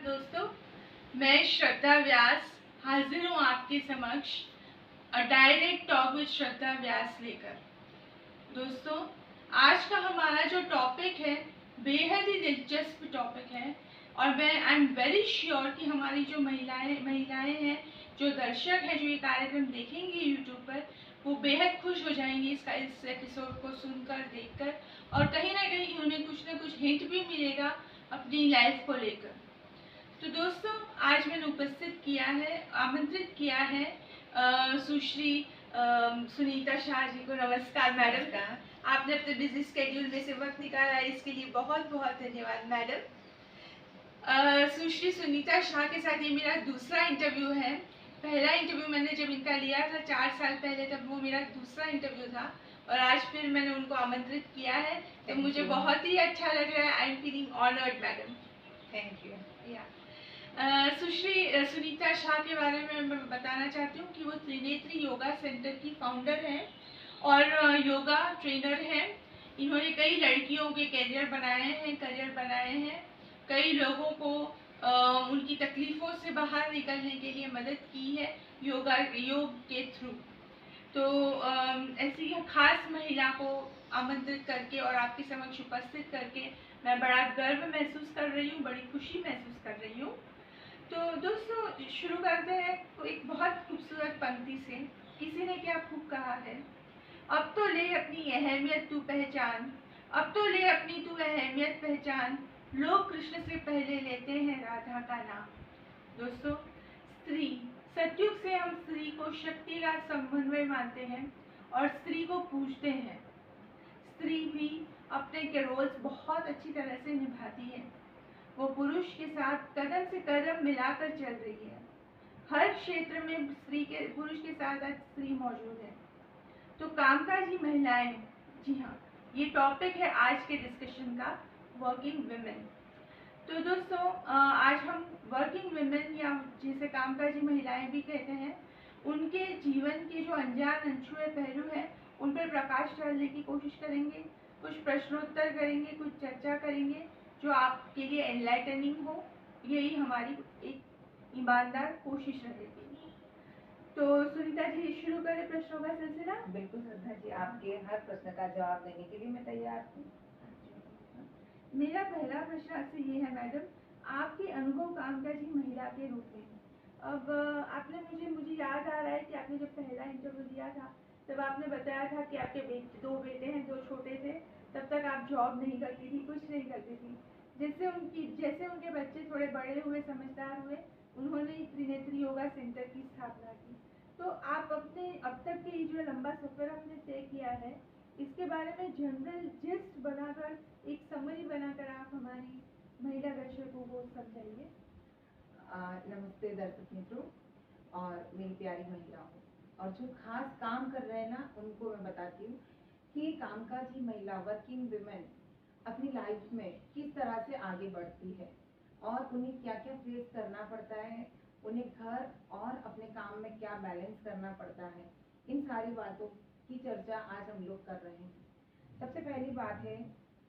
दोस्तों, मैं श्रद्धा व्यास हाजिर हूँ आपके समक्ष डायरेक्ट टॉक विद श्रद्धा व्यास लेकर। दोस्तों, आज का हमारा जो टॉपिक है बेहद ही दिलचस्प टॉपिक है और मैं आई एम वेरी श्योर कि हमारी जो महिलाएं हैं, जो दर्शक हैं, जो ये कार्यक्रम देखेंगे यूट्यूब पर, वो बेहद खुश हो जाएंगे इस एपिसोड को सुनकर, देखकर, और कहीं ना कहीं उन्हें कुछ ना कुछ हिंट भी मिलेगा अपनी लाइफ को लेकर। तो दोस्तों, आज मैंने आमंत्रित किया है सुश्री सुनीता शाह जी को। नमस्कार मैडम का, आपने अपने बिजी स्केड्यूल में से वक्त निकाला है, इसके लिए बहुत बहुत धन्यवाद मैडम। सुश्री सुनीता शाह के साथ ये मेरा दूसरा इंटरव्यू है। पहला इंटरव्यू मैंने जब इनका लिया था 4 साल पहले, तब वो मेरा दूसरा इंटरव्यू था और आज फिर मैंने उनको आमंत्रित किया है, तो मुझे बहुत ही अच्छा लग रहा है। I am feeling honoured madam. Thank you. सुश्री सुनीता शाह के बारे में मैं बताना चाहती हूँ कि वो त्रिनेत्री योगा सेंटर की फाउंडर हैं और योगा ट्रेनर हैं। इन्होंने कई लड़कियों के करियर बनाए हैं, कई लोगों को उनकी तकलीफ़ों से बाहर निकलने के लिए मदद की है योग के थ्रू। तो ऐसी खास महिला को आमंत्रित करके और आपके समक्ष उपस्थित करके मैं बड़ा गर्व महसूस कर रही हूँ, बड़ी खुशी महसूस कर रही हूँ। तो दोस्तों, शुरू करते हैं एक बहुत खूबसूरत पंक्ति से। किसी ने क्या खूब कहा है, अब तो ले अपनी अहमियत तू पहचान, अब तो ले अपनी तू अहमियत पहचान, लोग कृष्ण से पहले लेते हैं राधा का नाम। दोस्तों, स्त्री, सतयुग से हम स्त्री को शक्ति का समन्वय मानते हैं और स्त्री को पूजते हैं। स्त्री भी अपने के रोल्स बहुत अच्छी तरह से निभाती है। वो पुरुष के साथ कदम से कदम मिलाकर चल रही है। हर क्षेत्र में पुरुष के साथ आज स्त्री मौजूद है। तो कामकाजी महिलाएं, जी हाँ, ये टॉपिक है आज के डिस्कशन का, वर्किंग विमेन। तो दोस्तों, आज हम वर्किंग विमेन या जिसे कामकाजी महिलाएं भी कहते हैं, उनके जीवन के जो अनजान अनछुए पहलू हैं उन पर प्रकाश डालने की कोशिश करेंगे। कुछ प्रश्नोत्तर करेंगे, कुछ चर्चा करेंगे जो आपके लिए एनलाइटनिंग हो। यही हमारी एक ईमानदार कोशिश रहेगी। तो सुनीता जी, शुरू करें प्रश्नों का सिलसिला? बिल्कुल श्रद्धा जी, आपके हर प्रश्न का जवाब देने के लिए मैं तैयार हूँ। मेरा पहला प्रश्न आपसे ये है मैडम, आपके अनुभव कामकाजी महिला के रूप में। अब आपने मुझे याद आ रहा है कि आपने जब पहला इंटरव्यू दिया था तब आपने बताया था कि आपके 2 बेटे हैं, 2 छोटे थे, तब तक आप जॉब नहीं करती थी, कुछ नहीं करती थी। जैसे उनके बच्चे थोड़े बड़े हुए, समझदार हुए, उन्होंने त्रिनेत्री योगा सेंटर की स्थापना की। तो आप अपने अब तक के जो लंबा सफ़र आपने तय किया है, इसके बारे में जनरल जिस्ट बनाकर, एक समरी बनाकर आप हमारी महिला दर्शकों को समझाइए। नमस्ते दर्शक मित्रों और मेरी प्यारी महिलाओं, और जो खास काम कर रहे हैं ना, उनको मैं बताती हूँ कि कामकाजी महिला, वर्किंग विमेन अपनी लाइफ में किस तरह से आगे बढ़ती है और उन्हें क्या क्या फेस करना पड़ता है, उन्हें घर और अपने काम में क्या बैलेंस करना पड़ता है, इन सारी बातों की चर्चा आज हम लोग कर रहे हैं। सबसे पहली बात है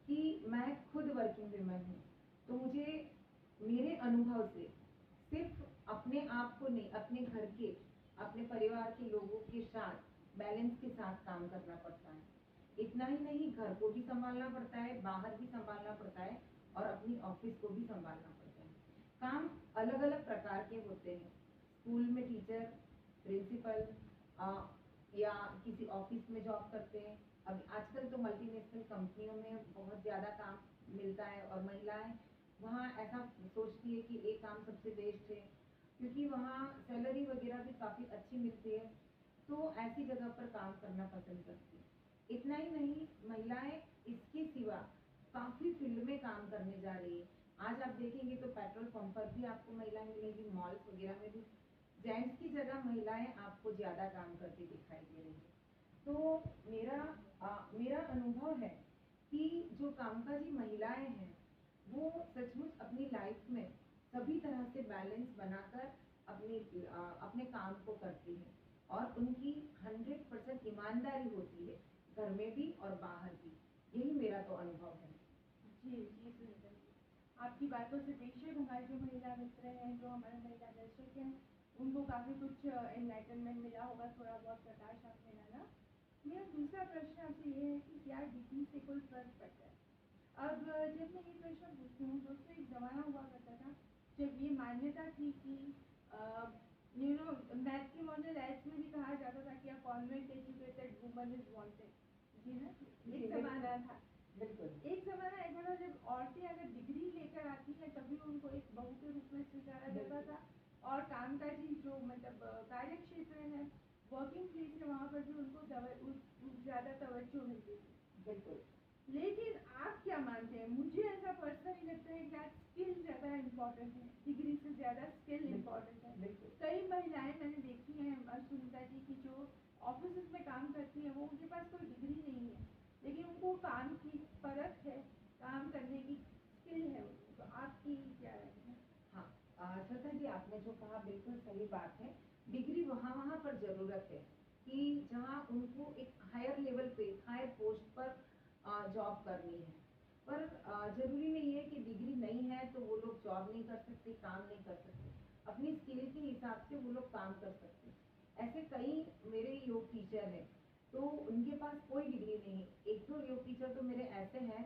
कि मैं खुद वर्किंग विमेन हूँ, तो मुझे मेरे अनुभव से सिर्फ अपने आप को नहीं, अपने घर के, अपने परिवार के लोगों के साथ बैलेंस के साथ काम करना पड़ता है। इतना ही नहीं, घर को भी संभालना पड़ता है, बाहर भी संभालना पड़ता है और अपनी ऑफिस को भी संभालना पड़ता है। काम अलग अलग प्रकार के होते हैं। स्कूल में टीचर, प्रिंसिपल या किसी ऑफिस में जॉब करते हैं। अब आजकल तो मल्टीनेशनल कंपनियों में बहुत ज़्यादा काम मिलता है और महिलाएं वहाँ ऐसा सोचती है कि एक काम सबसे बेस्ट है, क्योंकि वहाँ सैलरी वगैरह भी काफ़ी अच्छी मिलती है, तो ऐसी जगह पर काम करना पसंद करती है। इतना ही नहीं, महिलाएं इसके सिवा काफ़ी फील्ड में काम करने जा रही है। आज आप देखेंगे तो पेट्रोल पंप पर भी आपको महिलाएं मिलेंगी, मॉल्स वगैरह में भी जेंट्स की जगह महिलाएं आपको ज़्यादा काम करती दिखाई दे रही है। तो मेरा अनुभव है कि जो कामकाजी महिलाएं हैं वो सचमुच अपनी लाइफ में सभी तरह से बैलेंस बनाकर अपने काम को करती हैं और उनकी 100% ईमानदारी होती है, घर में भी और बाहर भी। यही मेरा तो अनुभव है। जी जी सुनीता जी, आपकी बातों से बेशक हमारे जो महिला मित्र हैं, जो हमारे महिला दर्शक हैं, उनको काफ़ी कुछ एनलाइटनमेंट मिला होगा, थोड़ा बहुत प्रकाश आपने डाला। मेरा दूसरा प्रश्न आपसे ये है कि क्या डिग्री से कोई फर्क पड़ता है? अब जब मैं ये प्रश्न पूछती हूँ, दोस्तों एक ज़माना हुआ करता था जब ये मान्यता थी कि मैथ के मॉडल एड्स में भी कहा जाता था कि a convent educated woman is wanted, जी ना, एक ज़माना था। बिल्कुल एक ज़माना ऐसा था जब औरतें अगर डिग्री लेकर आती हैं तभी उनको एक बहू के रूप में स्वीकारा जाता था, और कामकाजी जो मतलब कार्य क्षेत्र है, वर्किंग प्लेस है, वहाँ पर भी उनको ज़्यादा तवज्जो मिलती थी। बिल्कुल। लेकिन आप क्या मानते हैं? मुझे ऐसा पर्सनली लगता है कि आज स्किल ज़्यादा इम्पोर्टेंट है, डिग्री से ज़्यादा स्किल इम्पोर्टेंट है। कई महिलाएं मैंने देखी हैं, सुनीता जी की, जो ऑफिस में काम करती हैं, वो उनके पास कोई डिग्री नहीं है, लेकिन उनको काम की परख है, काम करने की स्किल है उनको। तो आपकी क्या राय है? हाँ श्रद्धा जी, आपने जो कहा बिल्कुल सही बात है। डिग्री वहाँ पर जरूरत है कि जहाँ उनको एक हायर लेवल पे, हायर पोस्ट पर जॉब करनी है, पर जरूरी नहीं है कि डिग्री नहीं है तो वो लोग जॉब नहीं कर सकते, काम नहीं कर सकते। अपनी स्किल के हिसाब से वो लोग काम कर सकते। ऐसे कई मेरे योग टीचर हैं तो उनके पास कोई डिग्री नहीं है। एक दो योग टीचर तो मेरे ऐसे हैं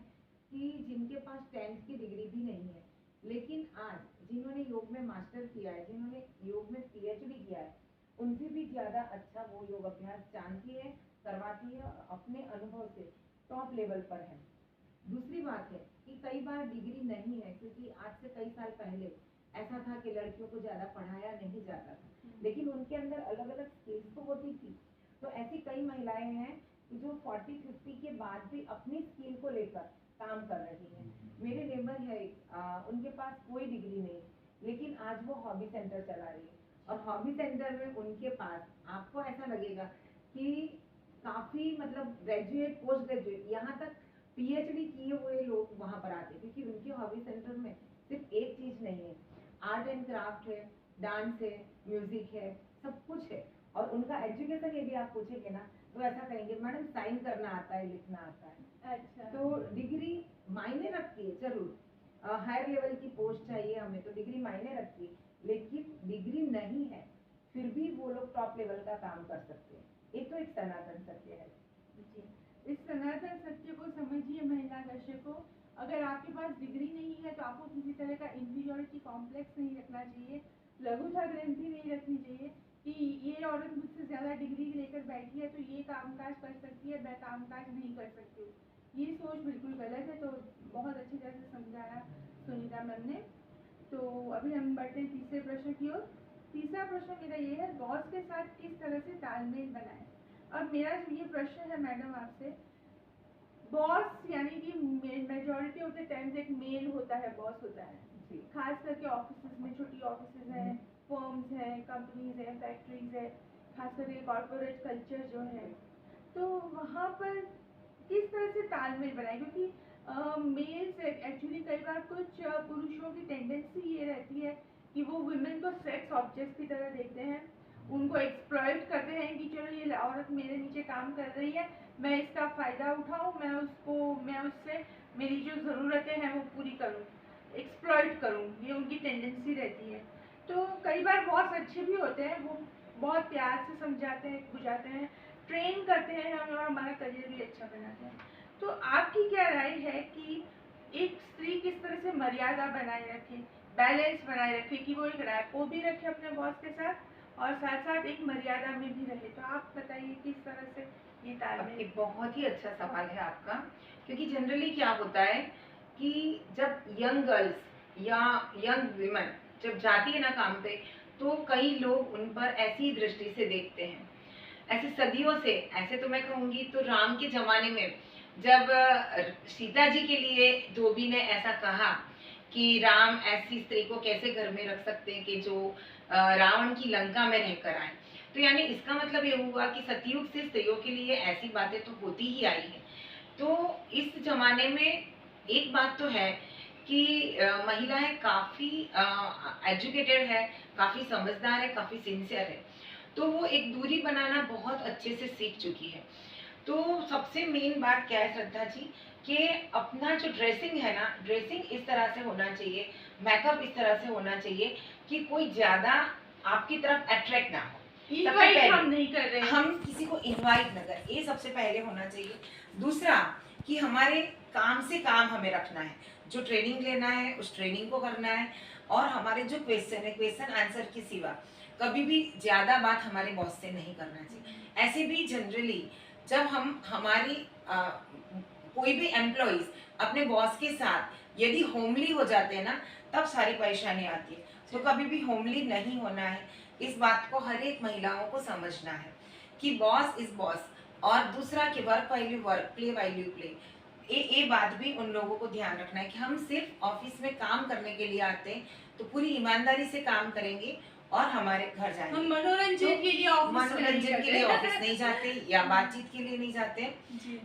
कि जिनके पास 10th की डिग्री भी नहीं है, लेकिन आज जिन्होंने योग में मास्टर किया है, जिन्होंने योग में PhD किया है, उनसे भी ज्यादा अच्छा वो योग अभ्यास जानती है, करवाती है और अपने अनुभव से टॉप लेवल पर है। दूसरी बात है कि कई बार डिग्री नहीं है, क्योंकि आज से कई साल पहले ऐसा था कि लड़कियों को ज्यादा पढ़ाया नहीं जाता था, लेकिन उनके अंदर अलग अलग स्किल्स तो होती थी। तो ऐसी कई महिलाएं हैं जो 40-50 के बाद भी अपनी स्किल को लेकर काम कर रही हैं। मेरे नेबर है, उनके पास कोई डिग्री नहीं, लेकिन आज वो हॉबी सेंटर चला रही है, और हॉबी सेंटर में उनके पास आपको ऐसा लगेगा कि काफी मतलब ग्रेजुएट, पोस्ट ग्रेजुएट, यहाँ तक PhD किए हुए लोग वहां पर आते हैं, क्योंकि उनके हॉबी सेंटर में सिर्फ एक चीज नहीं है, आर्ट एंड क्राफ्ट है, डांस है, म्यूजिक है, सब कुछ है। और उनका एजुकेशन यदि आप पूछेंगे ना तो ऐसा कहेंगे मैडम साइन करना आता है, लिखना आता है। अच्छा। तो डिग्री मायने रखती है, जरूर हायर लेवल की पोस्ट चाहिए हमें तो डिग्री मायने रखती है, लेकिन डिग्री नहीं है फिर भी वो लोग टॉप लेवल का काम कर सकते हैं। ये तो एक सनातन सत्य है जी, इस सनातन सत्य को समझिए महिला दर्शकों। अगर आपके पास डिग्री नहीं है तो आपको किसी तरह का इंफीरियरिटी कॉम्प्लेक्स नहीं रखना चाहिए, लघुता ग्रंथि नहीं रखनी चाहिए कि ये औरत मुझसे ज़्यादा डिग्री लेकर बैठी है तो ये कामकाज कर सकती है, मैं कामकाज नहीं कर सकती हूँ। ये सोच बिल्कुल गलत है। तो बहुत अच्छी तरह से समझाया सुनीता मैम ने। तो अभी हम बढ़ते हैं तीसरे प्रश्न की ओर। तीसरा प्रश्न मेरा ये है, बॉस के साथ किस तरह से तालमेल बनाएं? अब मेरा जो ये प्रश्न है मैडम आपसे, बॉस यानी कि मेजॉरिटी ऑफ द टाइम्स एक मेल होता है, बॉस होता है, खास करके ऑफिस में, छोटी ऑफिस है, फर्म्स है, कंपनीज है, फैक्ट्रीज है, खास करके कॉर्पोरेट कल्चर जो है, तो वहाँ पर किस तरह से तालमेल बनाए? क्योंकि मेल्स एक्चुअली कई बार कुछ पुरुषों की टेंडेंसी ये रहती है कि वो वुमेन को सेक्स ऑब्जेक्ट की तरह देखते हैं, उनको एक्सप्लॉइट करते हैं कि चलो ये औरत मेरे नीचे काम कर रही है, मैं इसका फ़ायदा उठाऊं, मैं उससे मेरी जो ज़रूरतें हैं वो पूरी करूं, एक्सप्लॉइट करूं, ये उनकी टेंडेंसी रहती है। तो कई बार बॉस अच्छे भी होते हैं, वो बहुत प्यार से समझाते हैं, बुझाते हैं, ट्रेन करते हैं हमें और हमारा करियर भी अच्छा बनाते हैं। तो आपकी क्या राय है कि एक स्त्री किस तरह से मर्यादा बनाए रखे, बैलेंस बनाए रखे कि वो एक रैपो भी रखे अपने बॉस के साथ और साथ साथ एक मर्यादा में भी रहे? तो आप बताइए किस तरह से ये तालमेल। बहुत ही अच्छा सवाल है आपका, क्योंकि जनरली क्या होता है कि जब यंग गर्ल्स या यंग विमेन जब जाती है ना काम पे, तो कई लोग उन पर ऐसी दृष्टि से देखते हैं, ऐसे सदियों से। ऐसे तो मैं कहूंगी तो राम के जमाने में जब सीता जी के लिए धोबी ने ऐसा कहा कि राम ऐसी स्त्री को कैसे घर में रख सकते हैं कि जो रावण की लंका में रहकर आए, तो यानी इसका मतलब ये हुआ कि सतयुग से स्त्रियों के लिए ऐसी बातें तो होती ही आई है। तो इस जमाने में एक बात तो है कि महिलाएं काफी एजुकेटेड है, काफी समझदार है, काफी सिंसियर है, तो वो एक दूरी बनाना बहुत अच्छे से सीख चुकी है। तो सबसे मेन बात क्या है श्रद्धा जी कि अपना जो ड्रेसिंग है ना, ड्रेसिंग इस तरह से होना चाहिए, मेकअप इस तरह से होना चाहिए कि कोई ज्यादा आपकी तरफ अट्रैक्ट ना हो। इनवाइट हम नहीं कर रहे हैं, हम किसी को इनवाइट न करें, ये सबसे पहले होना चाहिए। दूसरा कि हमारे काम से काम हमें रखना है, जो ट्रेनिंग लेना है उस ट्रेनिंग को करना है, और हमारे जो क्वेश्चन है, क्वेश्चन आंसर के सिवा कभी भी ज्यादा बात हमारे बॉस से नहीं करना चाहिए। ऐसे भी जनरली जब हम हमारी कोई भी एम्प्लॉइज अपने बॉस के साथ यदि होमली हो जाते हैं ना, तब सारी परेशानी आती है। तो कभी भी होमली नहीं होना है, इस बात को हर एक महिलाओं को समझना है कि बॉस इज बॉस, और दूसरा कि work value work, play value play. ये बात भी उन लोगों को ध्यान रखना है कि हम सिर्फ ऑफिस में काम करने के लिए आते हैं, तो पूरी ईमानदारी से काम करेंगे और हमारे घर जाएंगे। हम मनोरंजन के लिए ऑफिस नहीं जाते या बातचीत के लिए नहीं जाते,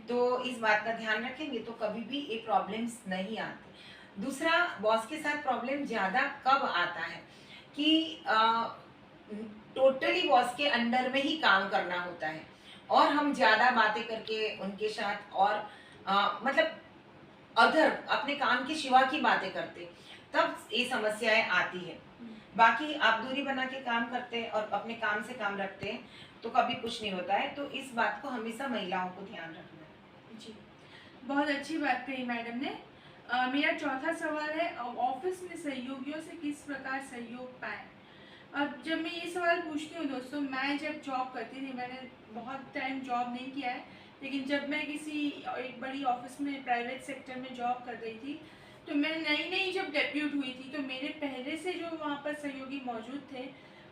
तो इस बात का ध्यान रखेंगे तो कभी भी ये प्रॉब्लम्स नहीं आती। दूसरा, बॉस के साथ प्रॉब्लम ज्यादा कब आता है कि टोटली बॉस के अंडर में ही काम करना होता है और हम ज्यादा बातें करके उनके साथ और मतलब अदर अपने काम के सिवा की बातें करते, तब ये समस्याएं आती है। बाकी आप दूरी बना के काम करते हैं और अपने काम से काम रखते हैं तो कभी कुछ नहीं होता है। तो इस बात को हमेशा महिलाओं को ध्यान रखना है। जी, बहुत अच्छी बात कही मैडम ने। मेरा चौथा सवाल है, ऑफिस में सहयोगियों से किस प्रकार सहयोग पाए। अब जब मैं ये सवाल पूछती हूँ दोस्तों, मैं जब जॉब करती थी, मैंने बहुत टाइम जॉब नहीं किया है, लेकिन जब मैं किसी एक बड़ी ऑफिस में प्राइवेट सेक्टर में जॉब कर रही थी, तो मैं नई नई जब डेब्यूट हुई थी, तो मेरे पहले से जो वहाँ पर सहयोगी मौजूद थे,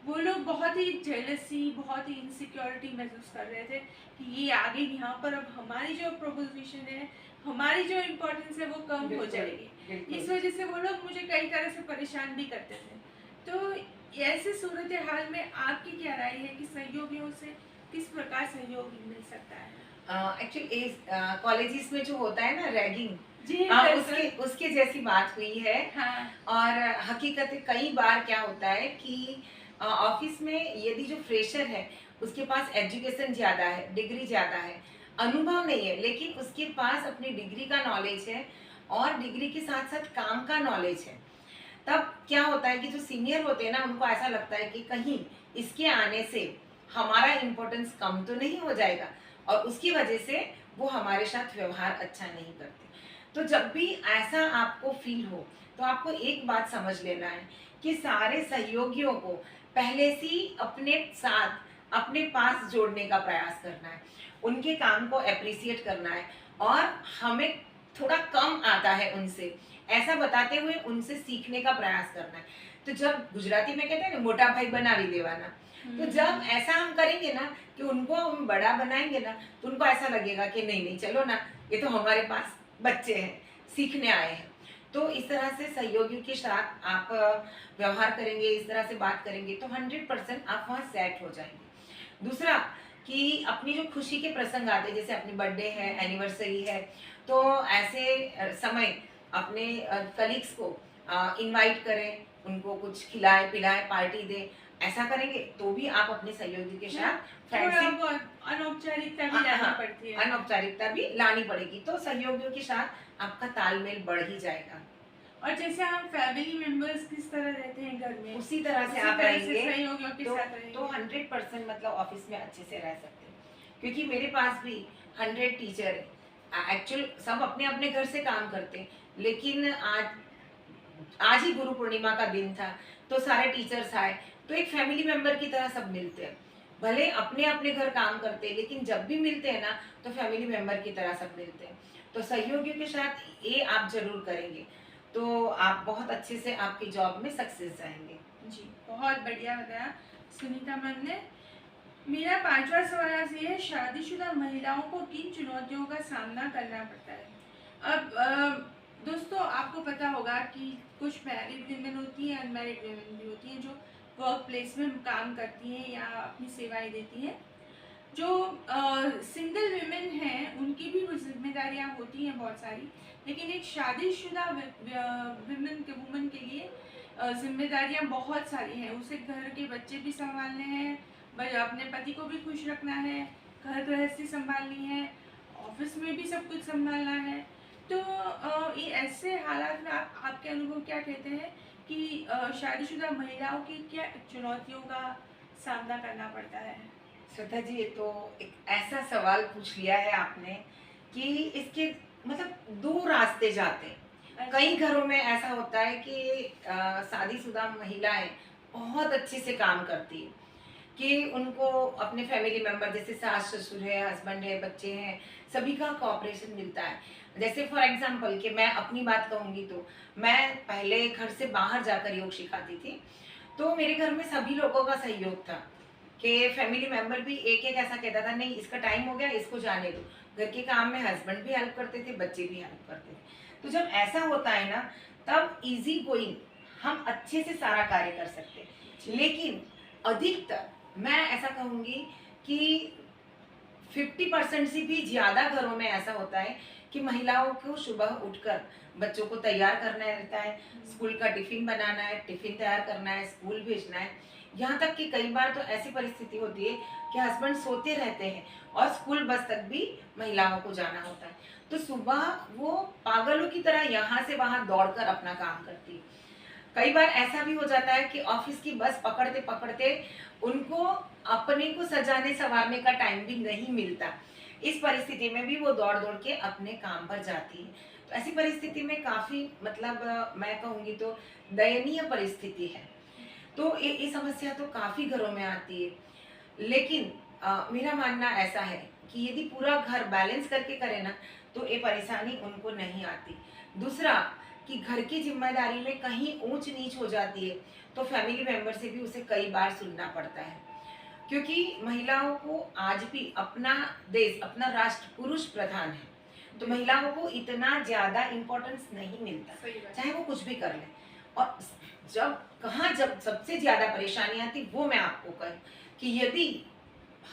वो लोग बहुत ही जेलसी, बहुत ही इनसिक्योरिटी महसूस कर रहे थे कि ये आगे यहाँ पर अब हमारी जो प्रोपोजिशन है, हमारी जो इम्पोर्टेंस है वो कम हो जाएगी। इस वजह से वो लोग मुझे कई तरह से परेशान भी करते थे। तो ऐसे सूरत हाल में आपकी क्या राय है कि सहयोगियों से किस प्रकार सहयोग मिल सकता है। एक्चुअली कॉलेजेस में जो होता है ना रैगिंग, उसके जैसी बात हुई है। हाँ। और हकीकत कई बार क्या होता है कि ऑफिस में यदि जो फ्रेशर है उसके पास एजुकेशन ज्यादा है, डिग्री ज्यादा है, अनुभव नहीं है, लेकिन उसके पास अपनी डिग्री का नॉलेज है और डिग्री के साथ साथ काम का नॉलेज है, तब क्या होता है कि जो सीनियर होते हैं ना, उनको ऐसा लगता है कि कहीं इसके आने से हमारा इम्पोर्टेंस कम तो नहीं हो जाएगा, और उसकी वजह से वो हमारे साथ व्यवहार अच्छा नहीं करते। तो जब भी ऐसा आपको फील हो तो आपको एक बात समझ लेना है कि सारे सहयोगियों को पहले से ही अपने साथ अपने पास जोड़ने का प्रयास करना है, उनके काम को अप्रिशिएट करना है, और हमें थोड़ा कम आता है उनसे, ऐसा बताते हुए उनसे सीखने का प्रयास करना है। तो जब गुजराती में कहते हैं ना, मोटा भाई बनावी देवाना, तो जब ऐसा हम करेंगे ना कि उनको हम बड़ा बनाएंगे ना, तो उनको ऐसा लगेगा कि नहीं नहीं चलो ना, ये तो हमारे पास बच्चे हैं, सीखने आए हैं। तो इस तरह से सहयोगियों के साथ आप व्यवहार करेंगे, इस तरह से बात करेंगे तो 100% आप वहाँ सेट हो जाएंगे। दूसरा कि अपनी जो खुशी के प्रसंग आते हैं, जैसे अपनी बर्थडे है, एनिवर्सरी है, तो ऐसे समय अपने कलीग्स को इनवाइट करें, उनको कुछ खिलाए पिलाए, पार्टी दे, ऐसा करेंगे तो भी आप अपने सहयोगी के साथ अनौपचारिकता भी लानी पड़ती है, अनौपचारिकता भी लानी पड़ेगी, तो सहयोगियों के साथ आपका तालमेल बढ़ ही जाएगा। और जैसे हम फैमिली मेंबर्स किस तरह रहते हैं घर में, उसी तरह से आप रहेंगे सहयोगियों के साथ रहेंगे, तो 100% मतलब ऑफिस में अच्छे से रह सकते हैं। क्योंकि मेरे पास भी 100 टीचर है, एक्चुअल सब अपने अपने घर से काम करते हैं, लेकिन आज ही गुरु पूर्णिमा का दिन था, तो सारे टीचर्स आए, तो एक फैमिली मेंबर की तरह सब मिलते हैं। भले अपने अपने घर काम करते हैं, लेकिन जब भी मिलते हैं ना, तो फैमिली मेंबर की तरह सब मिलते हैं। तो सहयोगियों के साथ ये आप जरूर करेंगे तो आप बहुत अच्छे से आपकी जॉब में सक्सेस जाएंगे। जी, बहुत बढ़िया बताया सुनीता मैम ने। मेरा 5वां सवाल आपसे है, शादीशुदा महिलाओं को किन चुनौतियों का सामना करना पड़ता है। अब दोस्तों आपको पता होगा कि कुछ मैरिड वीमेन होती हैं, अनमैरिड वीमेन भी होती हैं, जो वर्क प्लेस में काम करती हैं या अपनी सेवाएं देती हैं। जो सिंगल वीमेन हैं उनकी भी जिम्मेदारियां होती हैं बहुत सारी, लेकिन एक शादीशुदा वुमन के लिए जिम्मेदारियां बहुत सारी हैं। उसे घर के बच्चे भी संभालने हैं, अपने पति को भी खुश रखना है, घर गृहस्थी संभालनी है, ऑफिस में भी सब कुछ संभालना है। तो ये ऐसे हालात में आपके अनुभव क्या कहते हैं कि शादीशुदा महिलाओं की क्या चुनौतियों का सामना करना पड़ता है? श्रद्धा जी, ये तो एक ऐसा सवाल पूछ लिया है आपने कि इसके मतलब दो रास्ते जाते हैं। कई घरों में ऐसा होता है कि शादीशुदा महिलाएं बहुत अच्छे से काम करती है, कि उनको अपने फैमिली मेंबर जैसे सास ससुर है, हस्बैंड है, बच्चे हैं, सभी का कोऑपरेशन मिलता है। जैसे फॉर एग्जांपल कि मैं अपनी बात कहूंगी तो मैं पहले घर से बाहर जाकर योग सिखाती थी, तो मेरे घर में सभी लोगों का सहयोग था कि फैमिली मेंबर भी एक एक ऐसा कहता था, नहीं इसका टाइम हो गया, इसको जाने दो। घर के काम में हस्बैंड भी हेल्प करते थे, बच्चे भी हेल्प करते थे। तो जब ऐसा होता है ना, तब इजी गोइंग हम अच्छे से सारा कार्य कर सकते हैं। लेकिन अधिकतर मैं ऐसा कहूंगी कि 50% से भी ज्यादा घरों में ऐसा होता है कि महिलाओं को सुबह उठकर बच्चों को तैयार करना रहता है, स्कूल का टिफिन बनाना है, टिफिन तैयार करना है, स्कूल भेजना है। यहाँ तक कि कई बार तो ऐसी परिस्थिति होती है कि हस्बैंड सोते रहते हैं और स्कूल बस तक भी महिलाओं को जाना होता है। तो सुबह वो पागलों की तरह यहाँ से वहां दौड़कर अपना काम करती है। कई बार ऐसा भी हो जाता है कि ऑफिस की बस पकड़ते पकड़ते उनको अपने को सजाने संवारने का टाइम भी नहीं मिलता। इस परिस्थिति में भी वो दौड़ दौड़ के अपने काम पर जाती है। तो ऐसी परिस्थिति में काफी मतलब मैं कहूंगी तो दयनीय परिस्थिति है। तो ये समस्या तो काफी घरों में आती है। लेकिन मेरा मानना ऐसा है कि यदि पूरा घर बैलेंस करके करे ना, तो ये परेशानी उनको नहीं आती। दूसरा कि घर की जिम्मेदारी में कहीं ऊंच नीच हो जाती है तो फैमिली मेंबर से भी उसे कई बार सुनना पड़ता है, क्योंकि महिलाओं को आज भी अपना देश, अपना राष्ट्र पुरुष प्रधान है। तो महिलाओं को इतना ज्यादा इम्पोर्टेंस नहीं मिलता, चाहे वो कुछ भी कर ले। और जब सबसे ज्यादा परेशानी आती वो मैं आपको कहूँ कि यदि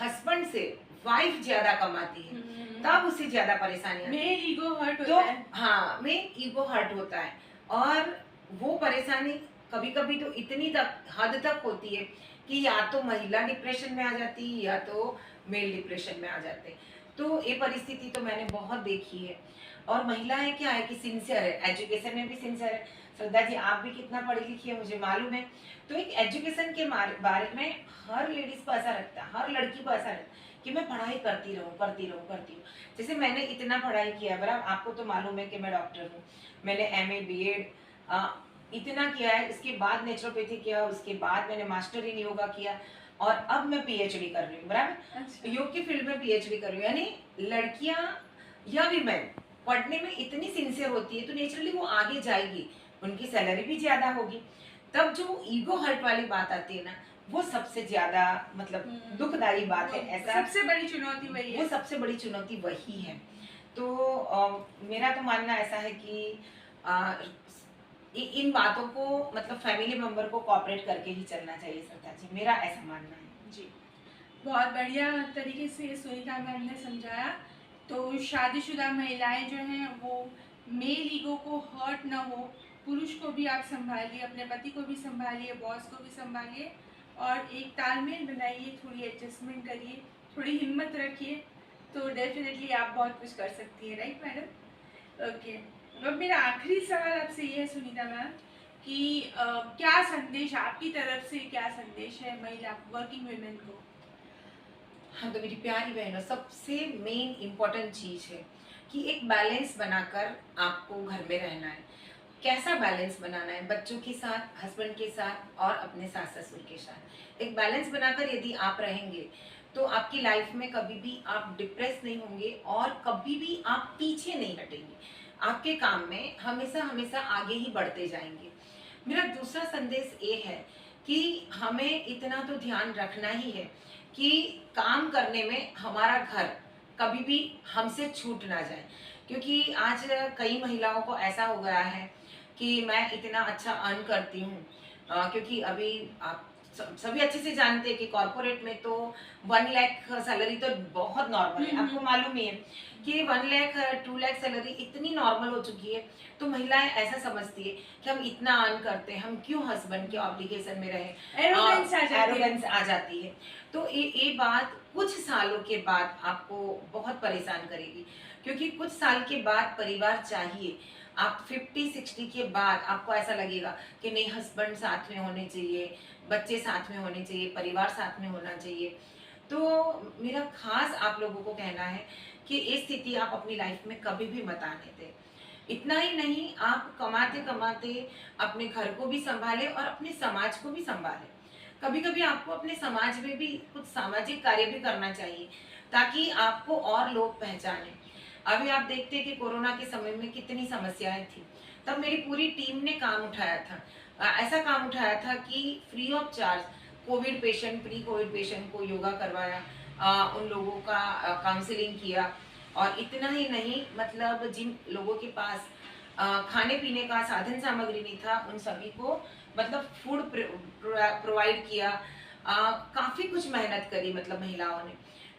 हस्बैंड से वाइफ ज्यादा कमाती है तब उससे ज्यादा परेशानी आती है, मेन ईगो हर्ट तो होता है। हाँ, मेन ईगो हर्ट होता है। और वो परेशानी कभी कभी तो इतनी तक हद तक होती है कि या तो महिला डिप्रेशन में आ जाती है या तो मेल डिप्रेशन में आ जाते हैं। तो ये परिस्थिति तो मैंने बहुत देखी है। और महिलाएं क्या है कि सिंसियर है, एजुकेशन में भी सिंसियर है। श्रद्धा जी, आप भी कितना पढ़ी लिखी है मुझे मालूम है। तो एक एजुकेशन के बारे में हर लेडीज को ऐसा लगता है, हर लड़की को ऐसा लगता है कि मैं पढ़ाई करती रहूं करती रहूं करती रहूं। जैसे मैंने इतना पढ़ाई किया, बराबर आपको तो मालूम है कि मैं डॉक्टर हूँ, मैंने एमए बीएड इतना किया है। इसके बाद नेचुरोपैथी किया, उसके बाद मैंने मास्टर इन योगा किया और अब मैं पीएचडी कर रही हूँ, बराबर। अच्छा। योग की फील्ड में पीएचडी कर रही हूँ। यानी लड़कियां या वीमेन पढ़ने में इतनी सिंसियर होती है तो नेचुरली वो आगे जाएगी, उनकी सैलरी भी ज्यादा होगी। तब जो ईगो हर्ट वाली बात आती है ना, वो सबसे ज्यादा मतलब दुखदायी बात है। ऐसा सबसे बड़ी चुनौती वही है, वो सबसे बड़ी चुनौती वही है। तो मेरा तो मानना ऐसा है कि इन बातों को मतलब फैमिली मेंबर को कोऑपरेट करके ही चलना चाहिए। श्रद्धा जी, मेरा ऐसा मानना है जी। बहुत बढ़िया तरीके से सुनीता मैम ने समझाया। तो शादीशुदा महिलाएं जो हैं वो मेल ईगो को हर्ट ना हो, पुरुष को भी आप संभालिए, अपने पति को भी संभालिए, बॉस को भी संभालिए और एक तालमेल बनाइए, थोड़ी एडजस्टमेंट करिए, थोड़ी हिम्मत रखिए, तो डेफिनेटली आप बहुत कुछ कर सकती हैं। Right madam? ओके। अब मेरा आखिरी सवाल आपसे ये है सुनीता मैम कि क्या संदेश आपकी तरफ से, क्या संदेश है महिला वर्किंग वुमेन को? हाँ, तो मेरी प्यारी बहनों, सबसे मेन इम्पोर्टेंट चीज है कि एक बैलेंस बनाकर आपको घर में रहना है। कैसा बैलेंस बनाना है? बच्चों के साथ, हस्बैंड के साथ और अपने सास ससुर के साथ एक बैलेंस बनाकर यदि आप रहेंगे तो आपकी लाइफ में कभी भी आप डिप्रेस नहीं होंगे और कभी भी आप पीछे नहीं हटेंगे। आपके काम में हमेशा हमेशा आगे ही बढ़ते जाएंगे। मेरा दूसरा संदेश ये है कि हमें इतना तो ध्यान रखना ही है कि काम करने में हमारा घर कभी भी हमसे छूट ना जाए। क्योंकि आज कई महिलाओं को ऐसा हो गया है कि मैं इतना अच्छा अर्न करती हूँ, क्योंकि अभी आप सभी अच्छे से जानते हैं कि कॉर्पोरेट में तो 1 लाख सैलरी तो बहुत नॉर्मल है। आपको मालूम ही है कि 1 लाख 2 लाख सैलरी इतनी नॉर्मल हो चुकी है। तो महिलाएं ऐसा समझती है कि हम इतना अर्न करते हैं, हम क्यों हस्बैंड के ऑब्लिगेशन में रहे, एरोगेंस आ जाती है। तो ये बात कुछ सालों के बाद आपको बहुत परेशान करेगी, क्योंकि कुछ साल के बाद परिवार चाहिए। आप 50-60 के बाद आपको ऐसा लगेगा कि नहीं, हस्बैंड साथ में होने चाहिए, बच्चे साथ में होने चाहिए, परिवार साथ में होना चाहिए। तो मेरा खास आप लोगों को कहना है कि ये स्थिति आप अपनी लाइफ में कभी भी मत आने दें। इतना ही नहीं, आप कमाते कमाते अपने घर को भी संभालें और अपने समाज को भी संभालें। कभी कभी आपको अपने समाज में भी कुछ सामाजिक कार्य भी करना चाहिए, ताकि आपको और लोग पहचानें। अभी आप देखते हैं कि कोरोना के समय में कितनी समस्याएं थी, तब मेरी पूरी टीम ने काम उठाया था। ऐसा काम उठाया था कि free of charge Covid patient, pre Covid patient को योगा करवाया, उन लोगों का काउंसलिंग किया। और इतना ही नहीं, मतलब जिन लोगों के पास खाने पीने का साधन सामग्री नहीं था, उन सभी को मतलब फूड प्रोवाइड किया। काफी कुछ मेहनत करी मतलब महिलाओं ने।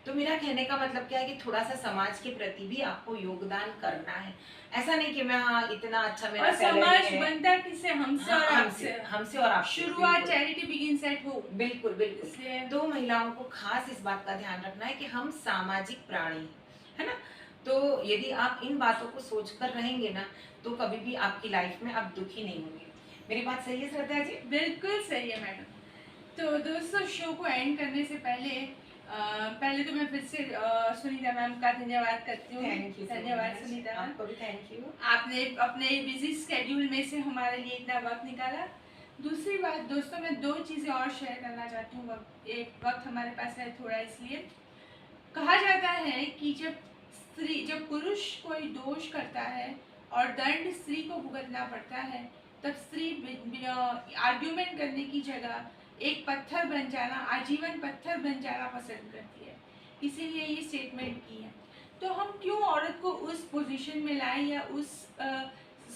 तो मेरा कहने का मतलब क्या है कि थोड़ा सा समाज के प्रति भी आपको योगदान करना है। ऐसा नहीं कि मैं इतना अच्छा मेरा समाज बनता किससे, हमसे और आपसे, हमसे और आपसे। शुरुआत चैरिटी बिगिंस एट होम। बिल्कुल बिल्कुल। तो महिलाओं को खास इस बात का ध्यान रखना है कि हम सामाजिक प्राणी है ना। तो यदि आप इन बातों को सोचकर रहेंगे ना, तो कभी भी आपकी लाइफ में आप दुखी नहीं होंगे। मेरी बात सही है श्रद्धा जी? बिल्कुल सही है मैडम। तो दोस्तों, शो को एंड करने से पहले तो मैं फिर से सुनीता मैम का धन्यवाद करती हूँ। धन्यवाद सुनीता मैम, आपको भी थैंक यू। आपने अपने बिजी स्केड्यूल में से हमारे लिए इतना वक्त निकाला। दूसरी बात दोस्तों, मैं 2 चीज़ें और शेयर करना चाहती हूँ। वक्त हमारे पास है थोड़ा, इसलिए कहा जाता है कि जब पुरुष कोई दोष करता है और दंड स्त्री को भुगतना पड़ता है, तब स्त्री आर्ग्यूमेंट करने की जगह एक पत्थर बन जाना, आजीवन पत्थर बन जाना पसंद करती है। इसीलिए ये स्टेटमेंट की है। तो हम क्यों औरत को उस पोजीशन में लाएं, या उस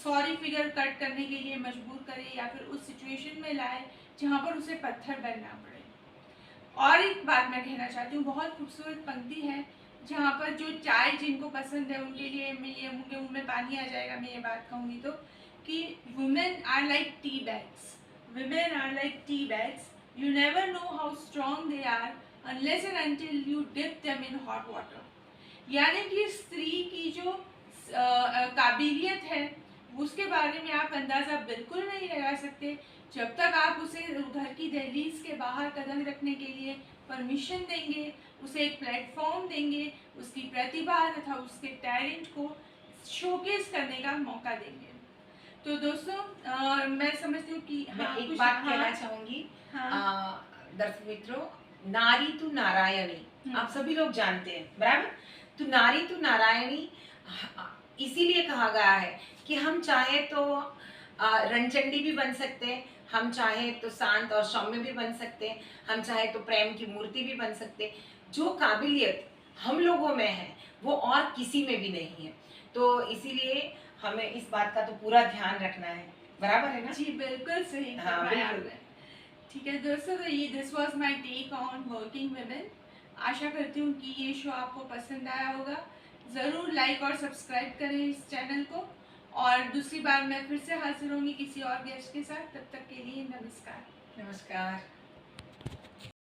सॉरी फिगर कट करने के लिए मजबूर करें, या फिर उस सिचुएशन में लाएं जहाँ पर उसे पत्थर बनना पड़े। और एक बात मैं कहना चाहती हूँ, बहुत खूबसूरत पंक्ति है, जहाँ पर जो चाय जिनको पसंद है उनके लिए उनके मुंह में पानी आ जाएगा मैं ये बात कहूँगी तो, कि women are like tea bags, women are like tea bags. You never know how strong they are unless and until you dip them in hot water. यानी कि स्त्री की जो काबिलियत है, उसके बारे में आप अंदाज़ा बिल्कुल नहीं लगा सकते जब तक आप उसे घर की दहलीज के बाहर कदम रखने के लिए परमिशन देंगे, उसे एक प्लेटफॉर्म देंगे, उसकी प्रतिभा तथा उसके टैलेंट को शोकेस करने का मौका देंगे। तो दोस्तों, मैं समझती हूँ कि मैं एक बात कहना चाहूंगी। दर्शक मित्रों, नारी तू नारायणी आप सभी लोग जानते हैं, बराबर। तो नारी तू नारायणी इसीलिए कहा गया है कि हम चाहे तो रणचंडी भी बन सकते हैं, हम चाहे तो शांत और सौम्य भी बन सकते हैं, हम चाहे तो प्रेम की मूर्ति भी बन सकते हैं। जो काबिलियत हम लोगों में है वो और किसी में भी नहीं है। तो इसीलिए हमें इस बात का तो पूरा ध्यान रखना है, बराबर है ना? जी बिल्कुल सही। हाँ बिल्कुल। ठीक है दोस्तों, तो ये this was my take on working women. आशा करती हूँ कि ये शो आपको पसंद आया होगा। ज़रूर लाइक और सब्सक्राइब करें इस चैनल को। और दूसरी बार मैं फिर से हाजिर होंगी किसी और गेस्ट के साथ। तब तक के लिए नमस्कार। नमस्कार।